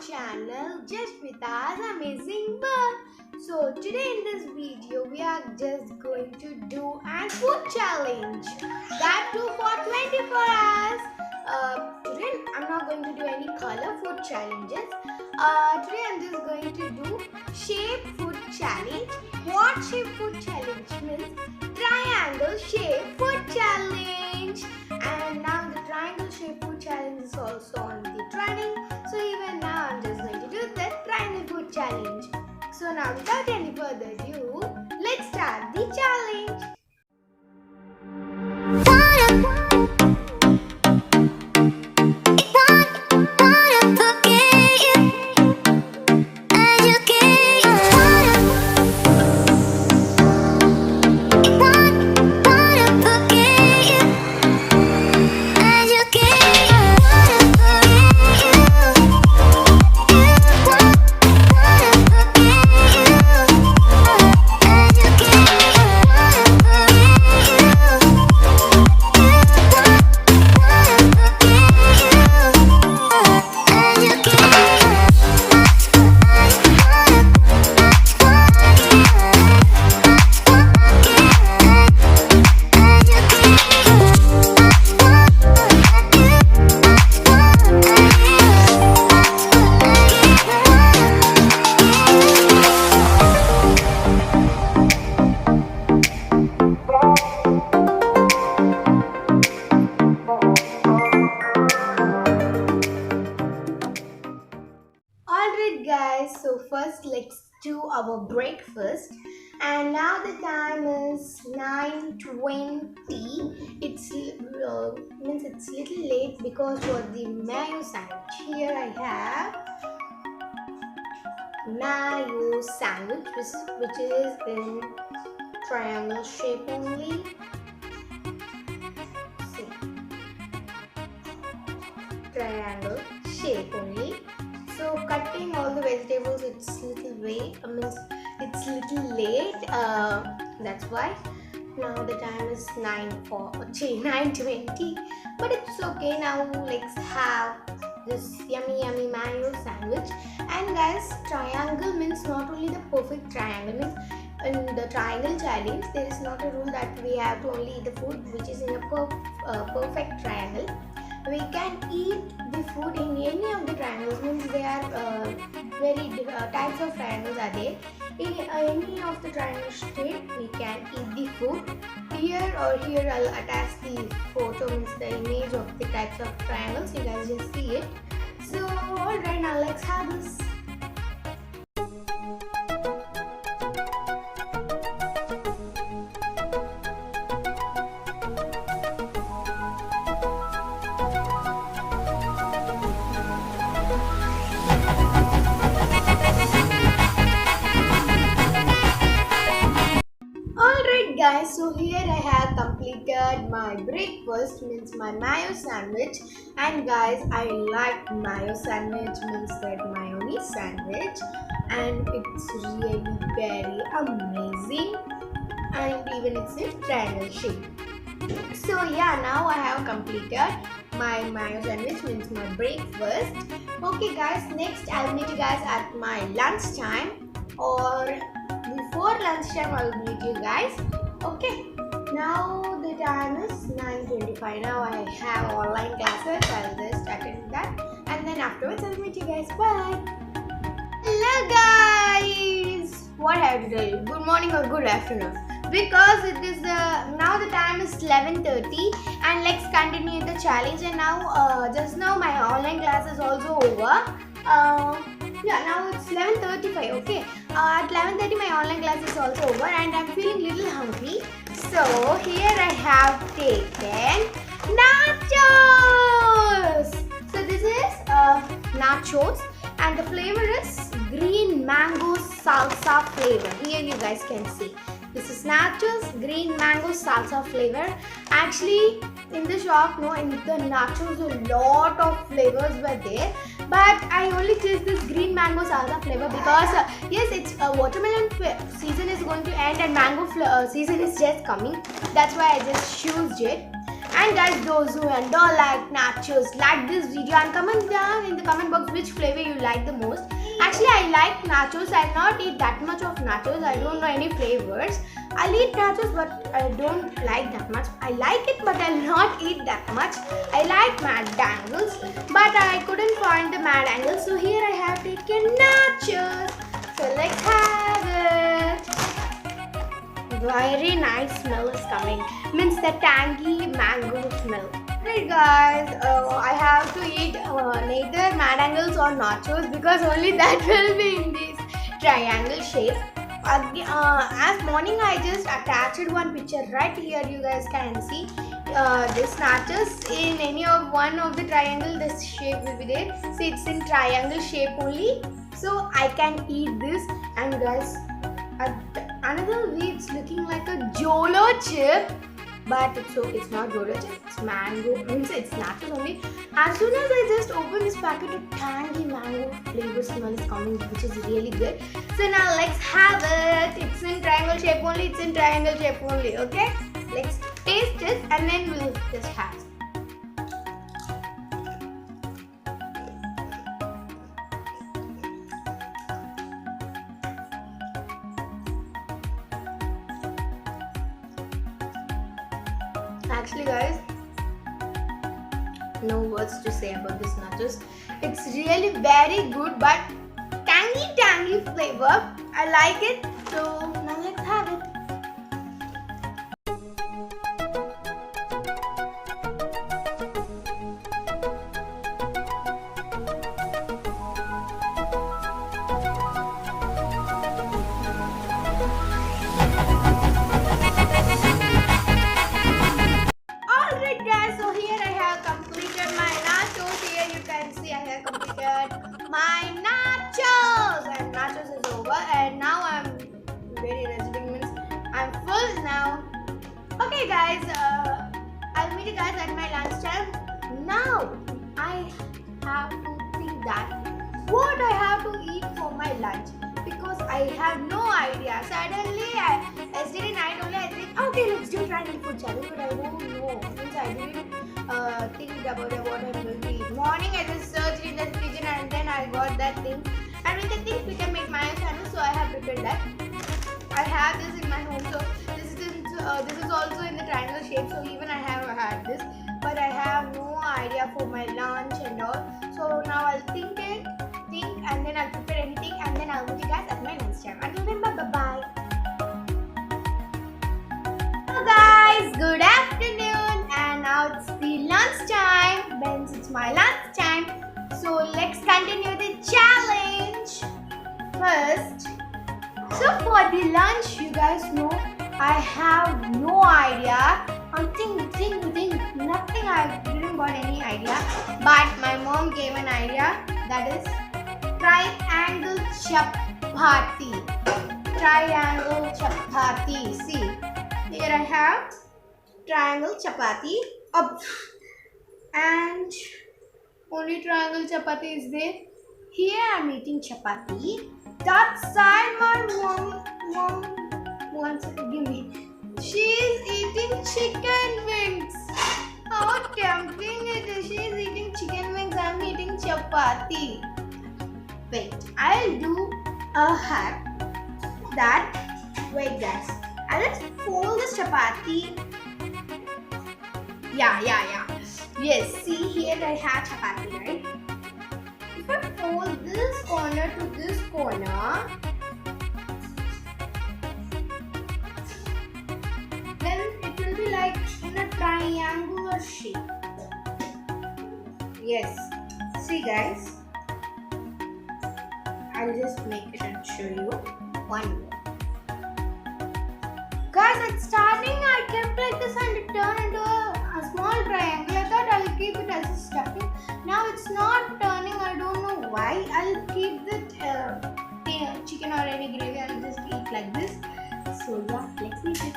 channel Jashvita's Amazing World. So today in this video we are just going to do an food challenge, that too for 24 hours. Today I'm not going to do any color food challenges. Today I'm just going to do shape food challenge. What shape food challenge means? Triangle shape food challenge. And now the triangle shape food challenge is also on the trending. So even now I'm just going to do the triangle food challenge. So now without any further ado, let's start the challenge. Alright guys, so first let's do our breakfast, and now the time is 9:20. It's means it's little late because for the mayo sandwich. Here I have mayo sandwich which is in triangle shape only. See, triangle shape only. So cutting all the vegetables, it's little it's little late. That's why. Now the time is 9:20, but it's okay. Now let's have this yummy mayo sandwich. And guys, triangle means not only the perfect triangle. Means in the triangle challenge, there is not a rule that we have to only eat the food which is in a perfect triangle. We can eat the food in any of the triangles. Means there are very types of triangles are there. In any of the triangle shape, we can eat the food. Here I'll attach the photo, means the image of the types of triangles. You guys just see it. So alright, now let's have this. Alright guys, so here I have completed my breakfast, means my mayo sandwich. And guys, I like mayo sandwich, means that mayonnaise sandwich, and it's really very amazing, and even it's in triangle shape. So yeah, now I have completed my mayo sandwich, means my breakfast. Okay guys, next I'll meet you guys at my lunchtime, or before lunchtime I'll meet you guys. Okay, now the time is 9:25. Now I have online classes. I'll just attend that, and then afterwards I'll meet you guys. Bye. Hello guys, what have you done? Good morning or good afternoon? Because it is now the time is 11:30, and let's continue the challenge. And now just now my online class is also over. Yeah, now it's 11:35. Okay, at 11:30 my online class is also over, and I'm feeling little hungry. So here I have taken nachos. So this is nachos, and the flavor is green mango salsa flavor. Here you guys can see. This is nachos, green mango salsa flavor. Actually, in the shop, in the nachos, a lot of flavors were there. But I only choose this green mango salsa flavor because, yes, it's watermelon season is going to end and mango season is just coming. That's why I just choose it. And guys, those who don't like nachos, like this video and comment down in the comment box which flavor you like the most. Actually, I like nachos. I'll not eat that much of nachos. I don't know any flavors. I'll eat nachos, but I don't like that much. I like it, but I'll not eat that much. I like mad dangles, but I couldn't find the mad angles. So here I have taken nachos. So let's have it. Very nice smell is coming. Means the tangy mango smell. Hey guys, I have to eat neither mad angles or nachos because only that will be in this triangle shape. As morning I just attached one picture right here. You guys can see this nachos in any of one of the triangle. This shape will be there. See, it's in triangle shape only. So I can eat this. And guys, another way it's looking like a Jolo chip. But it's not Jolo chip, it's mango. Means it's nachos only. As soon as I just open this packet, a tangy mango flavor smell is coming, which is really good. So now let's have it. It's in triangle shape only. It's in triangle shape only. Okay, let's taste it and then we'll just have it. Actually guys, no words to say about this nachos. It's really very good but tangy flavor. I like it. So now let's have it. My nachos and nachos is over and now I'm very resting, means I'm full now. Okay guys, I'll meet you guys at my lunchtime. Now I have to think that what I have to eat for my lunch because I have no idea. Suddenly yesterday night only I think okay, let's do triangle food challenge, but I don't know since I didn't think about what I'm going to eat. Morning I just searched in the kitchen and then I got that thing. And with the things we can make mayo sandwich, so I have prepared that. I have this in my home, so this is also in the triangle shape. So even I have had this, but I have no idea for my lunch and all. So now I'll think and then I'll prepare anything and then I'll meet you guys at my lunchtime. Until then, bye bye. Hello guys, good afternoon, and now it's the lunchtime. Means it's my lunchtime. So let's continue the challenge. First, so for the lunch, you guys know I have no idea. I'm thinking, nothing. I didn't got any idea. But my mom gave an idea. That is triangle chapati. Triangle chapati. See, here I have triangle chapati. And only triangle chapati is there. Here I am eating chapati. That side my mom wants to give me. She is eating chicken wings. How tempting it is. She is eating chicken wings. I am eating chapati. Wait, I'll do a hack. Wait guys. I'll just fold this chapati. Yeah. Yes, see here I have chapati, right? If I fold this corner to this corner, then it will be like in a triangular shape. Yes. See guys, I'll just make it and show you one more. Guys, at starting I kept like this and it turned into a small triangle. I thought I'll keep it as a stuffing. Now it's not turning. I don't know why. I'll keep the chicken or any gravy. I'll just eat like this. So yeah, let's eat it.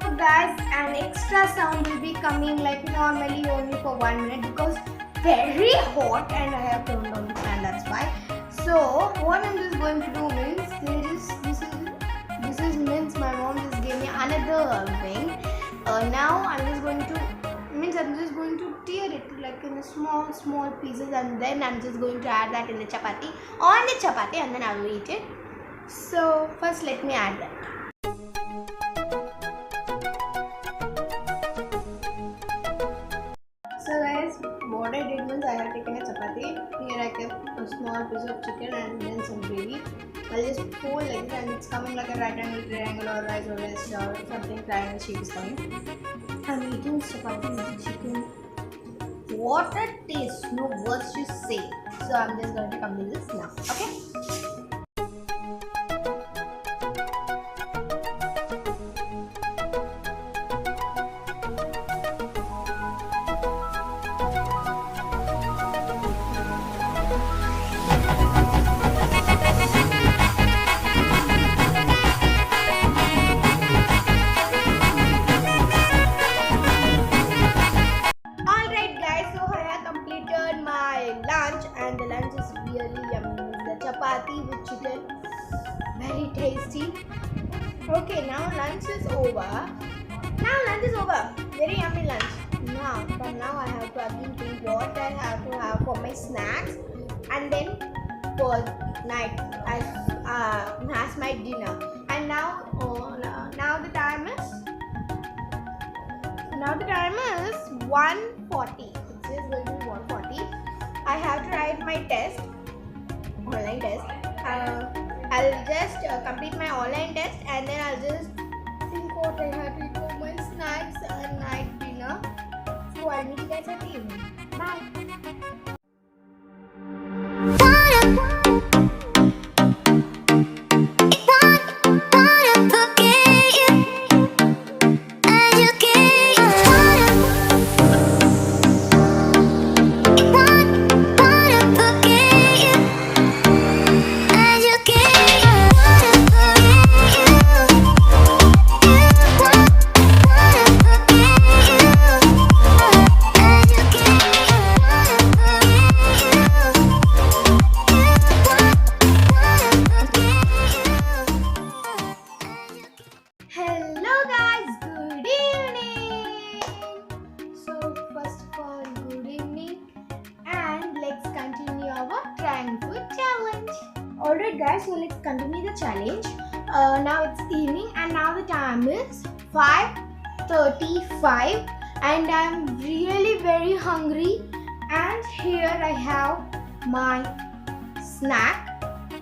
So guys, an extra sound will be coming like normally only for 1 minute because very hot and I have turned on the fan. That's why. So what I'm just going to do means this is means my mom just gave me another wing. Now I'm just going to means I'm just going to tear it like in small pieces, and then I'm just going to add that in the chapati and then I will eat it. So first let me add that. So guys, what I did means I have taken a chapati. Here I kept a small piece of chicken and then some gravy. I'll just fold like this and it's coming like a right angle triangle or isosceles or something triangle shape is coming. I'm eating chapati with chicken. What a taste! No words to say. So I'm just going to complete this now. Okay. And the lunch is really yummy. The chapati with chicken, very tasty. Okay, now lunch is over. Very yummy lunch. Now I have to again think what I have to have for my snacks, and then for night as my dinner. And now the time is 1:40. It's just going to be 1:40. I have to write my online test. I'll just complete my online test and then I'll just think what I have to eat for my snacks and night dinner. So I'll meet you guys at the evening. Bye. Hello guys, good evening. So first of all, good evening, and let's continue our trying food challenge. Alright guys, so let's continue the challenge. Now it's evening and now the time is 5:35 and I'm really very hungry, and here I have my snack.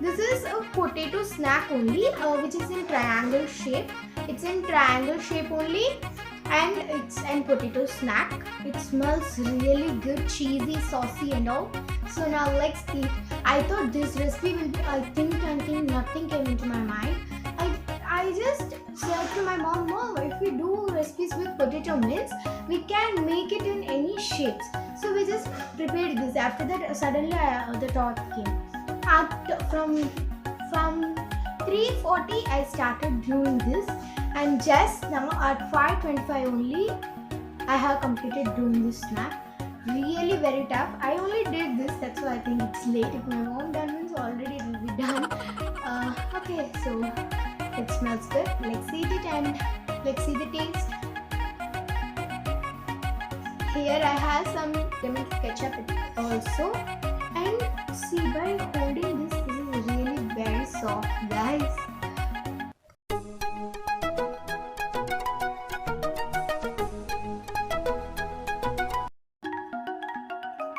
This is a potato snack only, which is in triangle shape. It's in triangle shape only, and it's a potato snack. It smells really good, cheesy, saucy and all. So now let's eat. I thought this recipe will be, thinking nothing came into my mind. I just said to my mom, if we do recipes with potato means we can make it in any shapes. So we just prepared this. After that, suddenly the thought came. From 3:40 I started doing this, and just now at 5:25 only I have completed doing this snack. Really very tough. I only did this, that's why I think it's late. If my mom done means already it will be done. Okay, so it smells good. Let's eat it and let's see the taste. Here I have some lemon ketchup also, and see, by holding this is really very soft, guys.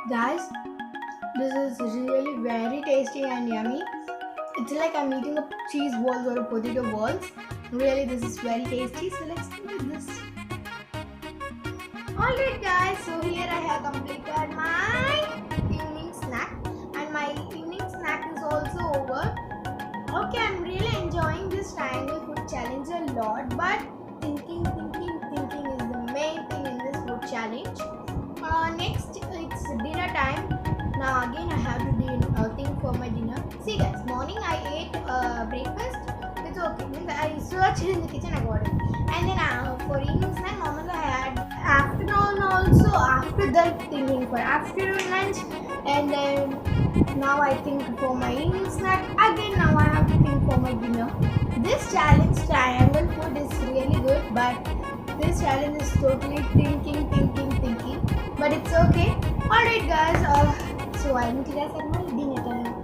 Guys, this is really very tasty and yummy. It's like I'm eating a cheese balls or a potato balls. Really, this is very tasty. So let's do this. Alright guys, so here I have completed my evening snack, and my evening snack is also over. Okay, I'm really enjoying this triangle food challenge a lot, but thinking is the main thing in this food challenge. Next, it's dinner time. Now again I have to think for my dinner. See guys, morning I ate breakfast. It's okay. Means I searched in the kitchen, I got it. And then for evening snack, normally I had afternoon also. After that, thinking for afternoon lunch, and then now I think for my evening snack. Again now I have to think for my dinner. This challenge triangle food is really good, but this challenge is totally thinking. but it's okay. Alright guys, so I'll meet you guys at my dinner time.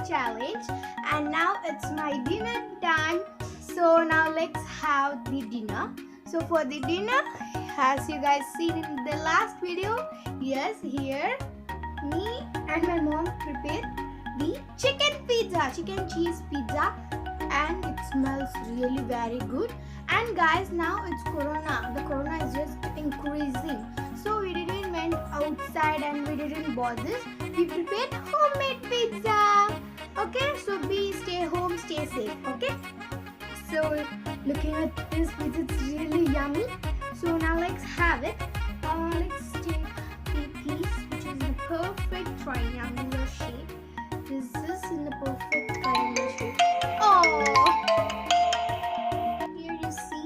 Challenge, and now it's my dinner time. So now let's have the dinner. So for the dinner, as you guys seen in the last video, yes, here me and my mom prepared the chicken cheese pizza, and it smells really very good. And guys, now it's corona. The corona is just increasing, so we didn't went outside and we didn't bought this. We prepared homemade pizza. Okay, so stay home, stay safe. Okay, so looking at this pizza, it's really yummy. So now let's have it. Let's take the piece which is the perfect triangular shape. This is in the perfect triangular shape. Oh, here you see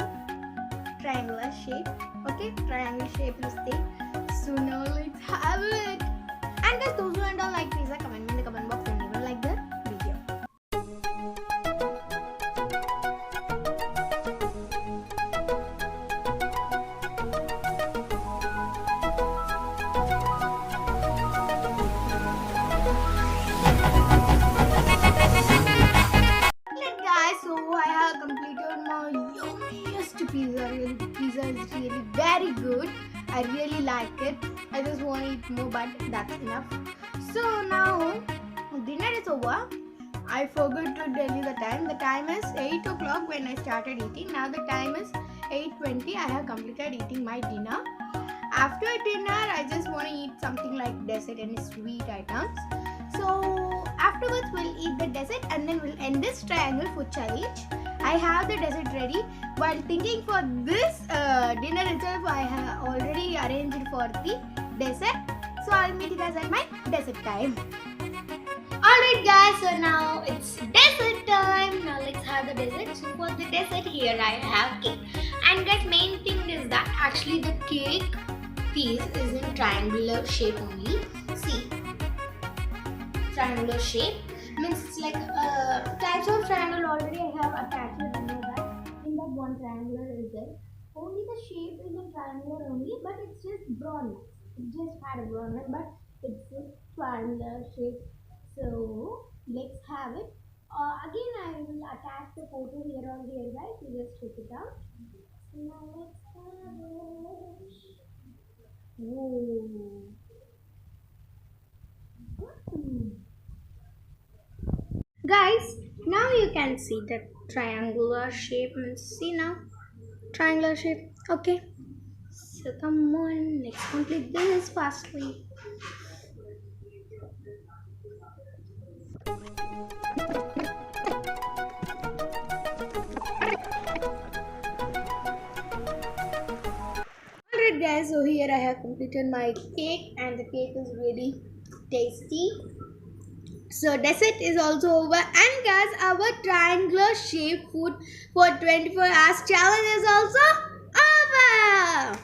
triangular shape. Okay, triangle shape is there. So now let's have it. And guys, those who don't like pizza, comment in the comment box and even like the video. Guys, so I have completed my yummiest pizza. Really, the pizza is really very good. I really like it. I just want to eat more, but that's enough. So now dinner is over. I forgot to tell you the time. The time is 8 o'clock when I started eating. Now the time is 8:20. I have completed eating my dinner. After dinner, I just want to eat something like dessert and sweet items. So afterwards, we'll eat the dessert and then we'll end this triangle food challenge. I have the dessert ready. While thinking for this dinner itself, I have already arranged for the dessert. So I'll meet you guys at my dessert time. Alright guys, so now it's dessert time. Now let's have the dessert. So for the dessert here I have cake. And guys, main thing is that actually the cake piece is in triangular shape only. See, triangular shape means it's like types of triangle already I have attached it under that. In that one triangular is there. Only the shape is in triangular only, but it's just brown. It just had a brown line, but it's a triangular shape. So let's have it. Again, I will attach the photo here on here, guys. You just check it out. Now let's have it. Whoa. Guys, now you can see the triangular shape. See now, triangular shape. Okay. So come on, let's complete this fastly. Alright guys, so here I have completed my cake and the cake is really tasty. So dessert is also over, and guys, our triangular shape food for 24 hours challenge is also over.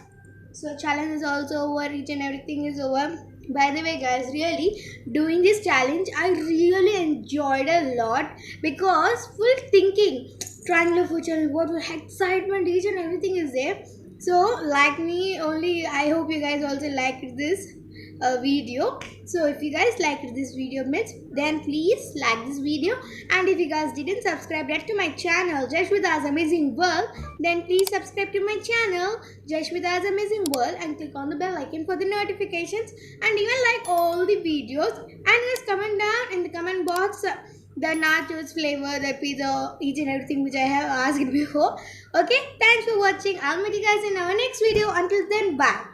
So challenge is also over, each and everything is over. By the way guys, really doing this challenge I really enjoyed a lot, because full thinking triangular food challenge, what excitement, each and everything is there. So like me only, I hope you guys also liked this video. So if you guys liked this video means, then please like this video, and if you guys didn't subscribe yet to my channel Jashwita's Amazing World, then please subscribe to my channel Jashwita's Amazing World and click on the bell icon for the notifications, and even like all the videos, and just comment down in the comment box the nachos flavor, the pizza, each and everything which I have asked before. Okay, thanks for watching. I'll meet you guys in our next video. Until then, bye.